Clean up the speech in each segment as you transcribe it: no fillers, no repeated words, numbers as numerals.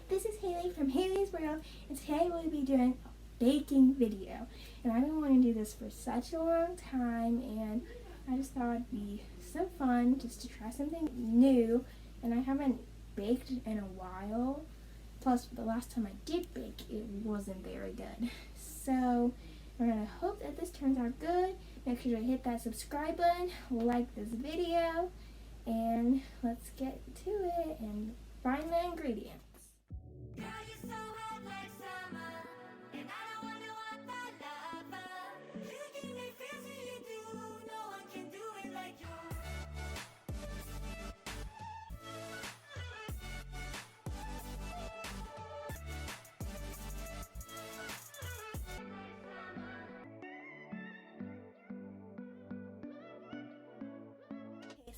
this is Haley from Haley's World, and today we'll be doing a baking video. And I've been wanting to do this for such a long time, and I just thought it'd be so fun just to try something new. And I haven't baked in a while, plus the last time I did bake, it wasn't very good. So we're going to hope that this turns out good. Make sure to hit that subscribe button, like this video, and let's get to it and find the ingredients.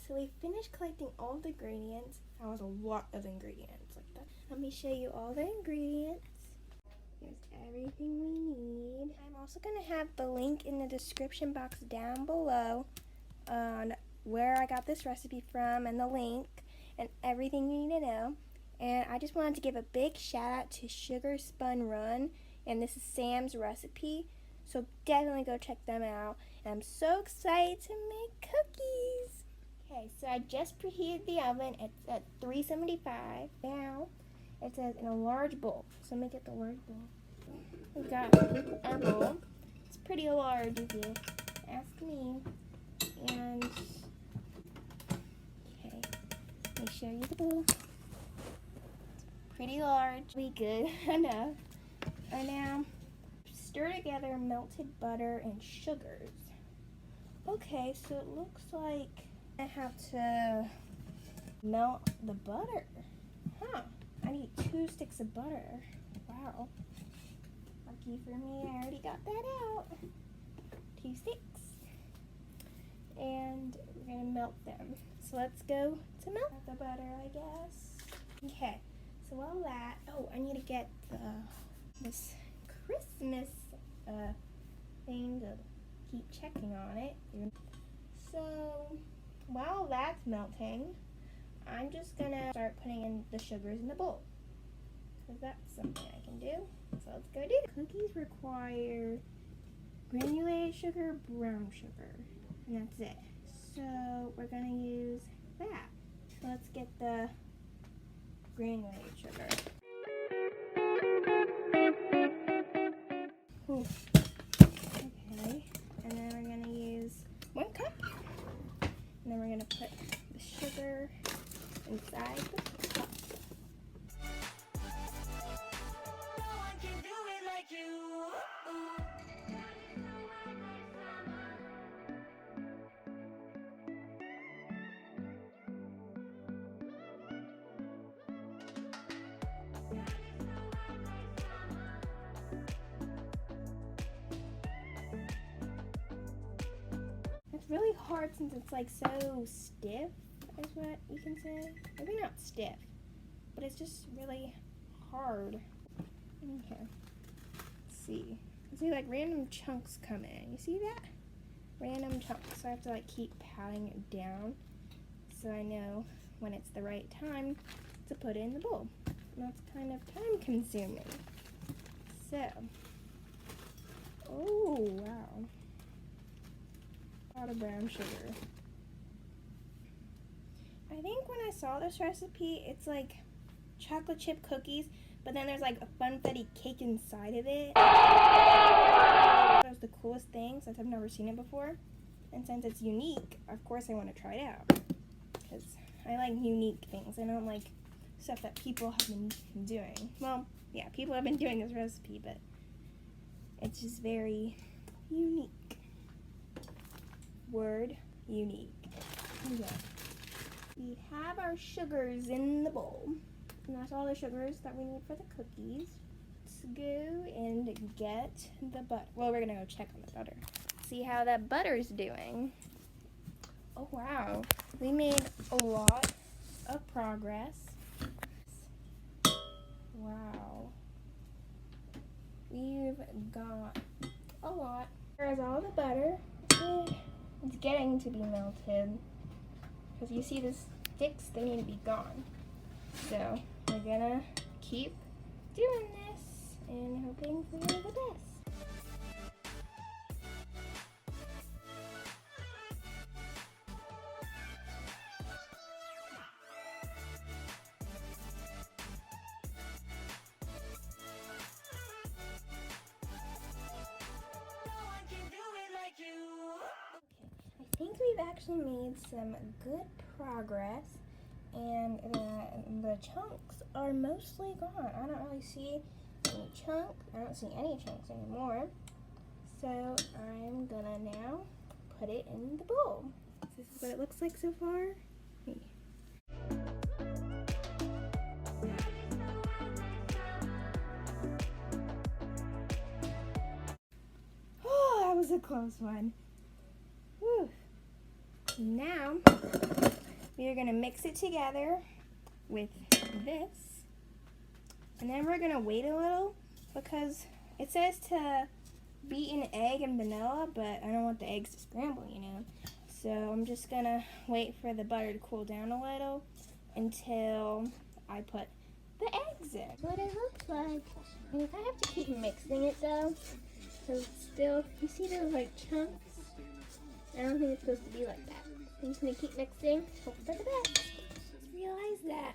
So we finished collecting all the ingredients. That was a lot of ingredients like that. Let me show you all the ingredients. Here's everything we need. I'm also going to have the link in the description box down below on where I got this recipe from and the link and everything you need to know. And I just wanted to give a big shout out to SUGARSPUNRUN, and this is Sam's recipe. So definitely go check them out. And I'm so excited to make cookies. Okay, so I just preheated the oven. It's at 375. Now, it says in a large bowl. So make it the large bowl. We've got our bowl. It's pretty large if you ask me. And, okay, let me show you the bowl. It's pretty large. Be good enough. And now, stir together melted butter and sugars. Okay, so it looks like I have to melt the butter. Huh. I need 2 sticks of butter. Wow. Lucky for me, I already got that out. 2 sticks. And we're going to melt them. So let's go to melt the butter, I guess. Okay. So while that, I need to get this Christmas thing to keep checking on it. So while that's melting, I'm just gonna start putting in the sugars in the bowl, because that's something I can do. So let's go do it. Cookies require granulated sugar, brown sugar, and that's it. So we're gonna use that. So let's get the granulated sugar. Ooh. Okay, and then we're gonna use 1 cup. And then we're going to put the sugar inside the cup. No one can do it like you. It's really hard since it's like so stiff, is what you can say. Maybe not stiff, but it's just really hard. Okay, let's see. I see like random chunks come in. You see that? Random chunks. So I have to like keep patting it down so I know when it's the right time to put it in the bowl. And that's kind of time consuming. So, oh wow. A lot of brown sugar. I think when I saw this recipe, it's like chocolate chip cookies, but then there's like a Funfetti cake inside of it. That was the coolest thing since I've never seen it before. And since it's unique, of course I want to try it out. Because I like unique things. I don't like stuff that people have been doing. Well, yeah, people have been doing this recipe, but it's just very unique. Word, unique. Okay. We have our sugars in the bowl. And that's all the sugars that we need for the cookies. Let's go and get the butter. Well, we're gonna go check on the butter. See how that butter's doing. Oh wow, we made a lot of progress. Wow. We've got a lot. There's all the butter. It's getting to be melted. Because you see the sticks, they need to be gone. So we're gonna keep doing this and hoping for the best. I think we've actually made some good progress, and the chunks are mostly gone. I don't really see any chunks. I don't see any chunks anymore. So I'm gonna now put it in the bowl. This is what it looks like so far. Oh, that was a close one. Whew. Now we are going to mix it together with this, and then we're going to wait a little because it says to beat an egg and vanilla, but I don't want the eggs to scramble, you know. So I'm just going to wait for the butter to cool down a little until I put the eggs in. That's what it looks like. And I have to keep mixing it though, because still, you see those like chunks? I don't think it's supposed to be like that. I'm just going to keep mixing, hope for the best. Just realize that.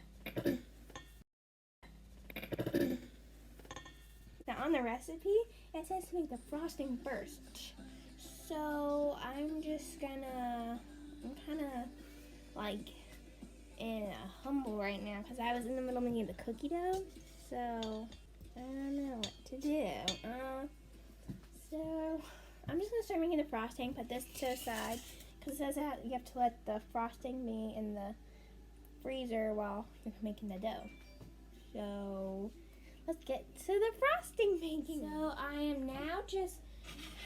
Now on the recipe, it says to make the frosting first. So I'm just gonna, I'm kind of like in a humble right now because I was in the middle of making the cookie dough. So I don't know what to do. So I'm just going to start making the frosting, put this to the side, because it says that you have to let the frosting be in the freezer while you're making the dough. So let's get to the frosting making. So I am now just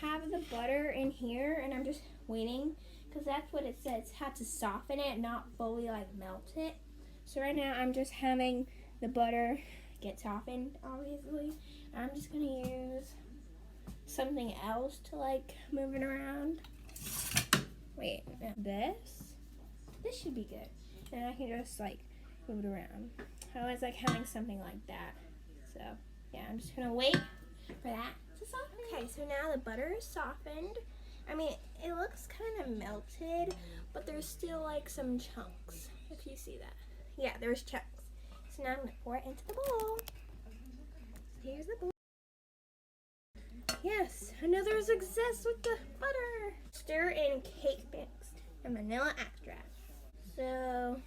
have the butter in here, and I'm just waiting, because that's what it says, how to soften it, not fully like melt it. So right now I'm just having the butter get softened, obviously. I'm just going to use something else to like move it around. Wait, this should be good, and I can just like move it around. I always like having something like that. So yeah, I'm just gonna wait for that to soften. Okay, so now the butter is softened. I mean, it looks kind of melted, but there's still like some chunks, if you see that. Yeah, there's chunks. So now I'm gonna pour it into the bowl. So here's the bowl. Yes, another success with the butter. Stir in cake mix and vanilla extract. So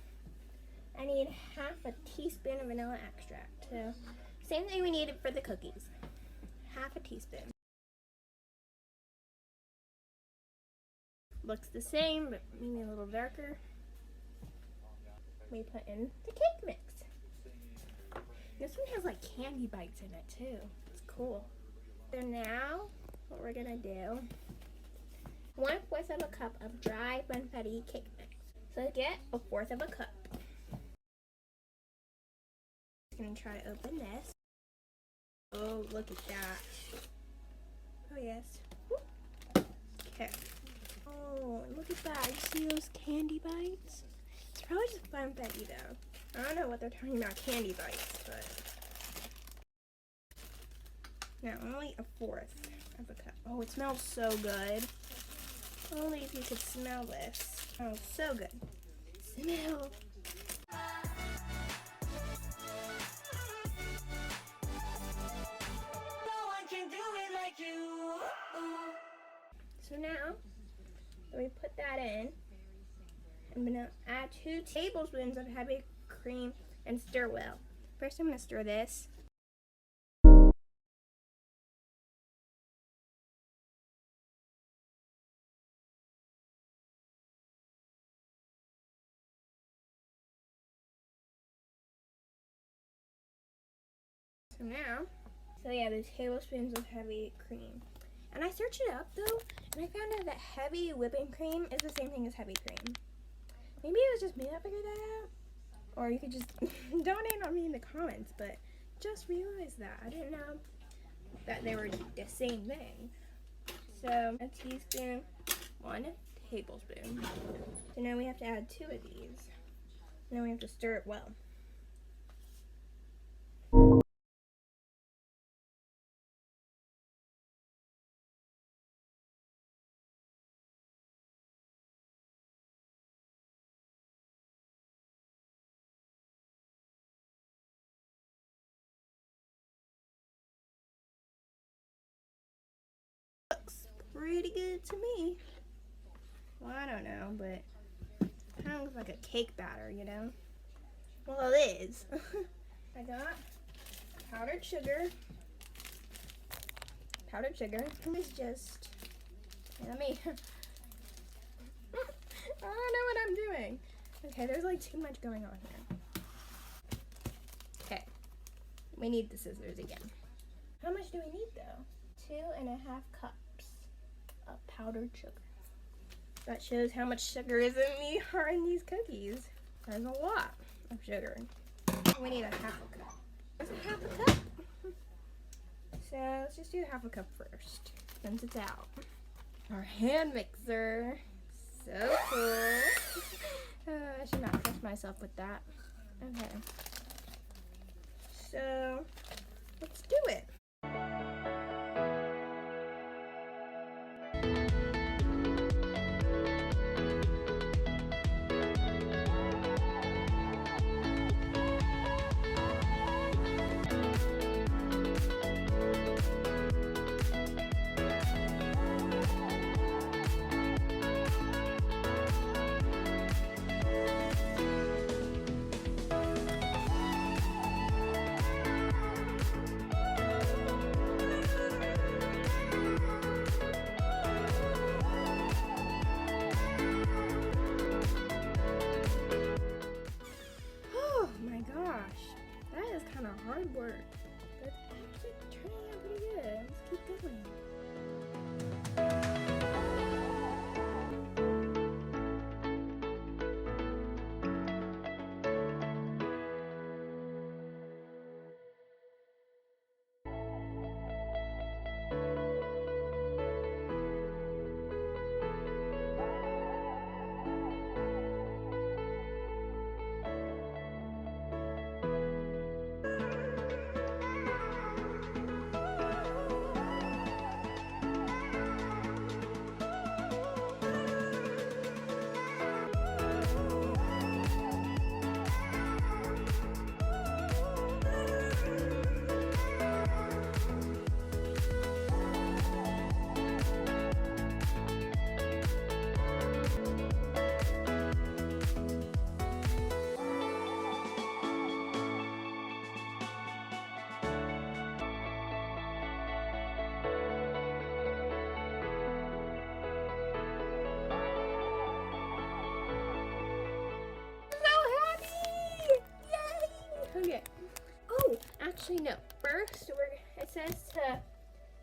I need half a teaspoon of vanilla extract. So same thing we needed for the cookies. Half a teaspoon. Looks the same, but maybe a little darker. We put in the cake mix. This one has like candy bites in it too. It's cool. So now, what we're gonna do, 1/4 of a cup of dry Funfetti cake mix. So get 1/4 of a cup. I'm gonna try to open this. Oh, look at that. Oh yes. Okay. Oh, look at that. You see those candy bites? It's probably just Funfetti though. I don't know what they're talking about candy bites, but now only 1/4 of a cup. Oh, it smells so good. Only if you could smell this. Oh, so good. Smell. So now that we put that in, I'm gonna add 2 tablespoons of heavy cream and stir well. First I'm gonna stir this. So now, the tablespoons of heavy cream. And I searched it up though, and I found out that heavy whipping cream is the same thing as heavy cream. Maybe it was just me that figured that out. Or you could just donate on me in the comments, but just realized that. I didn't know that they were the same thing. So a teaspoon, 1 tablespoon. So now we have to add 2 of these. And then we have to stir it well. pretty good to me. Well, I don't know, but it kind of looks like a cake batter, you know? Well, it is. I got powdered sugar. Powdered sugar is just, let me, I don't know what I'm doing. Okay, there's like too much going on here. Okay, we need the scissors again. How much do we need though? 2.5 cups of powdered sugar. That shows how much sugar is in these cookies. There's a lot of sugar. We need a 1/2 cup. There's a 1/2 cup. So let's just do 1/2 cup first, since it's out. Our hand mixer. So cool. I should not trust myself with that. Okay. So let's do it. Hard work, but it's actually turning out pretty good. Let's keep going. Okay. Oh, actually no. First, it says to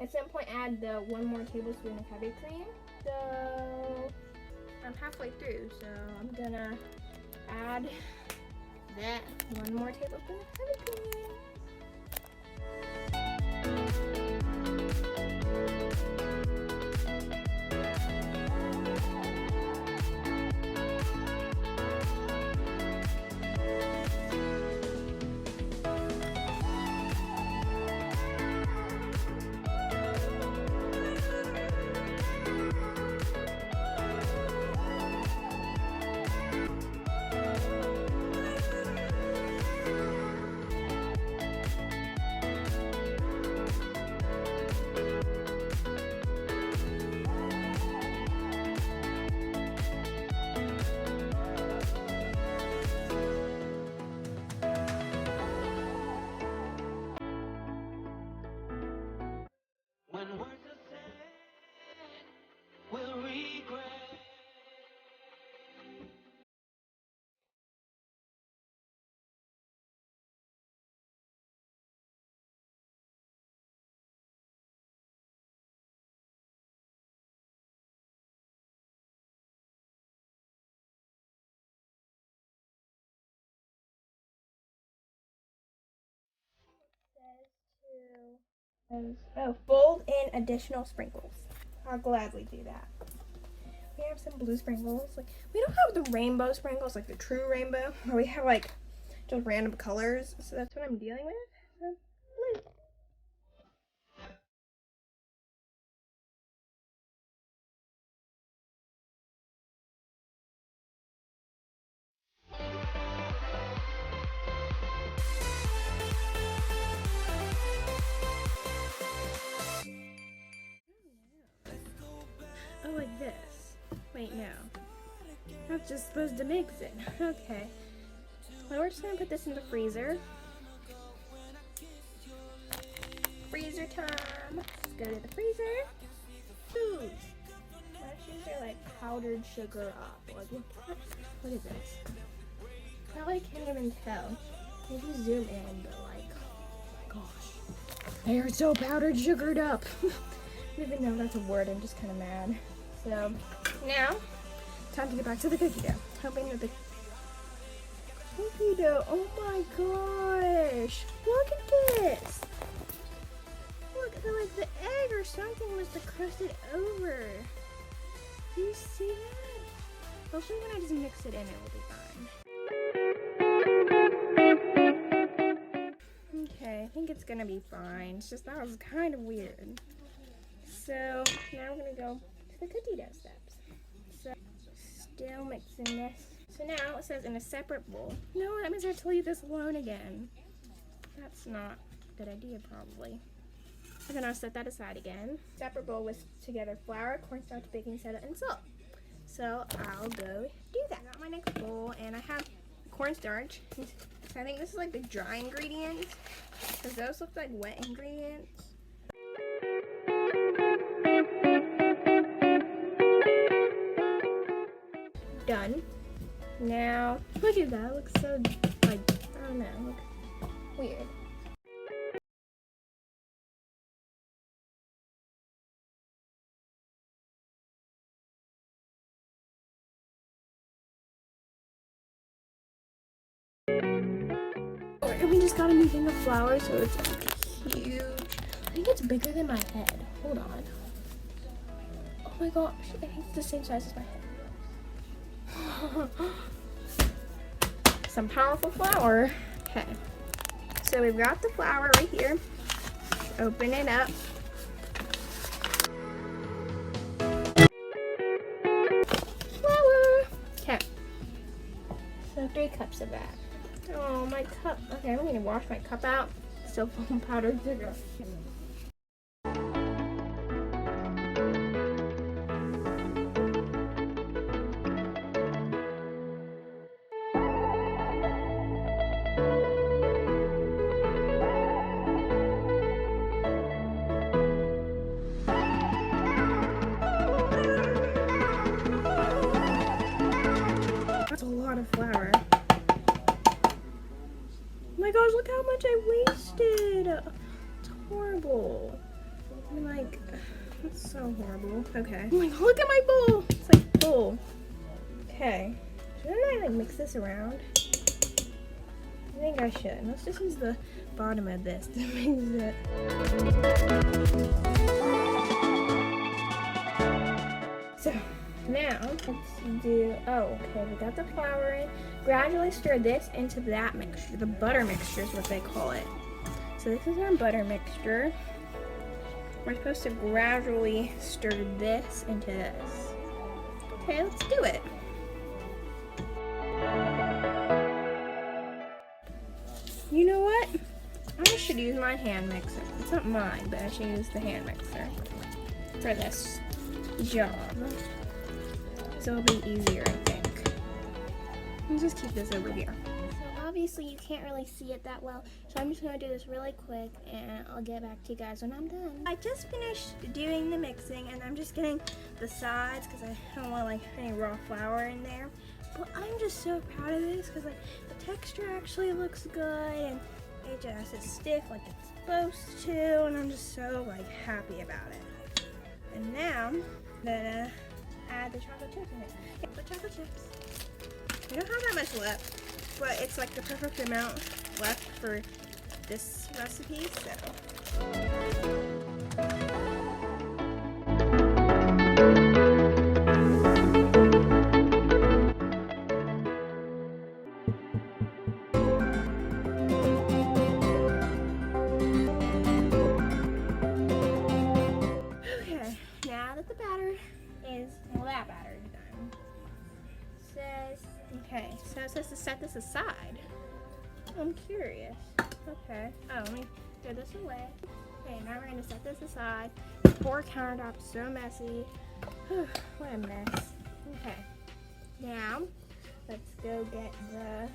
at some point add the 1 more tablespoon of heavy cream. So I'm halfway through, so I'm gonna add that 1 more tablespoon of heavy cream. Fold in additional sprinkles. I'll gladly do that. We have some blue sprinkles. Like, we don't have the rainbow sprinkles, like the true rainbow, where we have like just random colors. So that's what I'm dealing with. So, blue. Oh, like this. Wait, no. That's just supposed to mix it. Okay. Well, we're just gonna put this in the freezer. Freezer time. Let's go to the freezer. Foods. My shoes are like powdered sugar up. Like, what is this? Probably can't even tell. Maybe zoom in, but like, oh my gosh. They are so powdered sugared up. I don't even know if that's a word. I'm just kind of mad. So, now, time to get back to the cookie dough. Hoping that the cookie dough, oh my gosh. Look at this. Look, like the egg or something was crusted over. Do you see that? Hopefully when I just mix it in, it will be fine. Okay, I think it's gonna be fine. It's just that was kind of weird. So now we're gonna go to the cookie dough steps. So still mixing this. So now it says in a separate bowl. No, that means I have to leave this alone again. That's not a good idea, probably. I'm gonna set that aside again. Separate bowl with together flour, cornstarch, baking soda, and salt. So I'll go do that. I got my next bowl, and I have cornstarch. I think this is like the dry ingredients, because those look like wet ingredients. Done. Now, look at that. It looks so, like, I don't know, look weird. And we just got a new thing of flour, so it's like huge. I think it's bigger than my head. Hold on. Oh my gosh, I think it's the same size as my head. Some powerful flour. Okay. So we've got the flour right here. Open it up. Flour. Okay. So 3 cups of that. Oh, my cup. Okay, I'm gonna wash my cup out. Still full of powdered sugar. That's a lot of flour. Oh my gosh, look how much I wasted. It's horrible. I'm like, that's so horrible. Okay. I'm like, look at my bowl. It's like full. Okay. Shouldn't I like mix this around? I think I should. Let's just use the bottom of this to mix it. So now let's do, oh, okay, we got the flour in. Gradually stir this into that mixture. The butter mixture is what they call it. So this is our butter mixture. We're supposed to gradually stir this into this. Okay, let's do it. You know what? I should use my hand mixer. It's not mine, but I should use the hand mixer for this job. So it'll be easier, I think. I'll just keep this over here. So obviously you can't really see it that well, so I'm just gonna do this really quick and I'll get back to you guys when I'm done. I just finished doing the mixing and I'm just getting the sides because I don't want like any raw flour in there. But I'm just so proud of this because like the texture actually looks good and it just is stiff like it's supposed to, and I'm just so like happy about it. And now I'm gonna add the chocolate chips in it. Yeah, the chocolate chips. I don't have that much left, but it's like the perfect amount left for this recipe, so. Okay, so it says to set this aside. I'm curious. Okay. Oh, let me throw this away. Okay, now we're going to set this aside. Poor countertop is so messy. What a mess. Okay, now let's go get the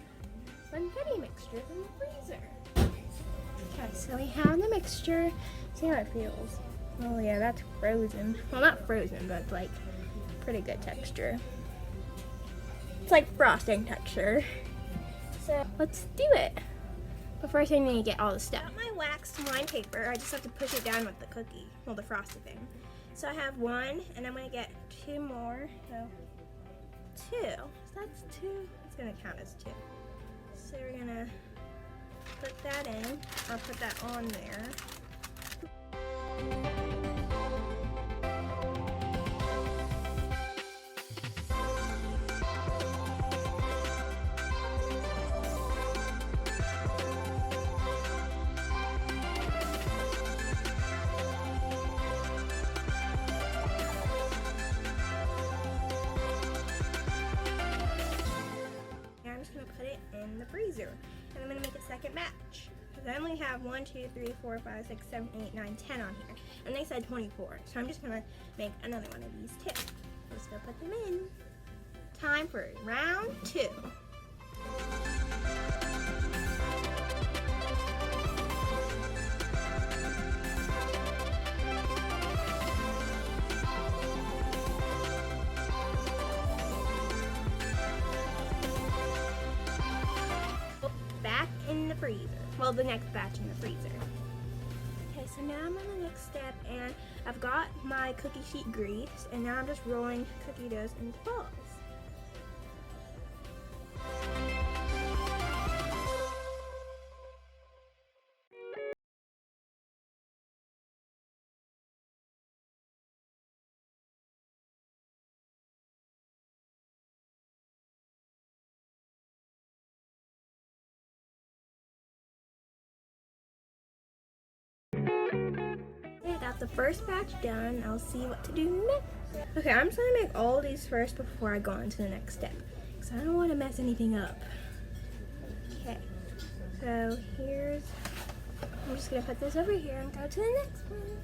Funfetti mixture from the freezer. Okay, so we have the mixture. See how it feels. Oh yeah, that's frozen. Well, not frozen, but like pretty good texture. It's like frosting texture. So let's do it. But first I need to get all the stuff. My waxed wine paper, I just have to push it down with the cookie, well, the frosted thing. So I have one, and I'm gonna get two more. So 2. So that's 2. It's gonna count as 2. So we're gonna put that in. I'll put that on there. I'm just gonna put it in the freezer, and I'm gonna make a second batch. Because I only have 1, 2, 3, 4, 5, 6, 7, 8, 9, 10 on here, and they said 24. So I'm just gonna make another one of these too. Let's go put them in. Time for round 2. Back in the freezer. Well, the next batch in the freezer. Okay, so now I'm on the next step, and I've got my cookie sheet greased, and now I'm just rolling cookie doughs into balls. I got the first batch done. I'll see what to do next. Okay, I'm just gonna make all these first before I go on to the next step, because I don't want to mess anything up. Okay, so I'm just gonna put this over here and go to the next one.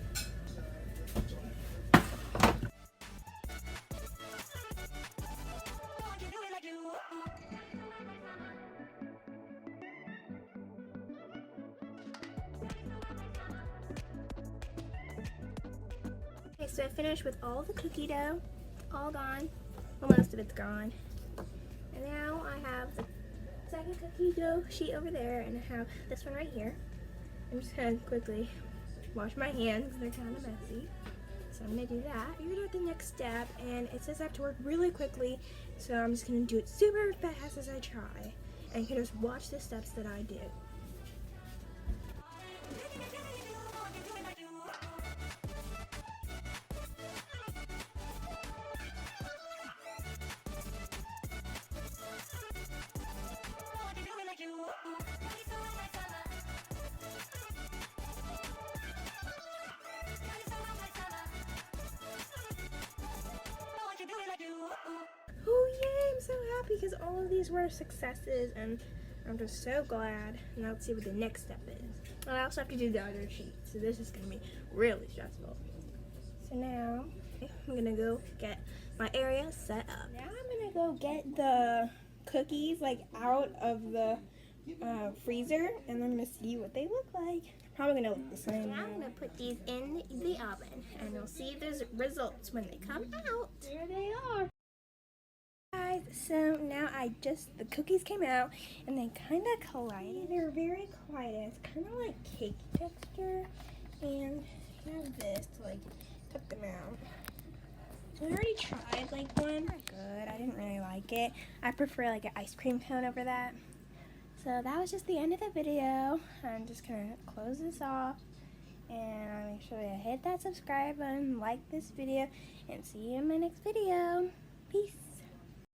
Okay, so I finished with all the cookie dough, all gone. Well, most of it's gone. And now I have the second cookie dough sheet over there, and I have this one right here. I'm just gonna quickly wash my hands because they're kind of messy. So I'm gonna do that. I figured out the next step, and it says I have to work really quickly, so I'm just gonna do it super fast as I try. And you can just watch the steps that I did. Oh yay, I'm so happy because all of these were successes, and I'm just so glad. Now let's see what the next step is. And I also have to do the other sheet, so this is going to be really stressful. So now I'm going to go get my area set up. Now I'm going to go get the cookies like out of the freezer, and I'm going to see what they look like. Probably going to look the same. Now I'm going to put these in the oven, and we'll see the results when they come out. There they are. Guys, so now the cookies came out, and they kind of collided. They're very collided. It's kind of like cake texture, and I have this to like cut them out. So I already tried like one. Good. I didn't really like it. I prefer like an ice cream cone over that. So that was just the end of the video. I'm just gonna close this off, and make sure to hit that subscribe button, like this video, and see you in my next video. Peace.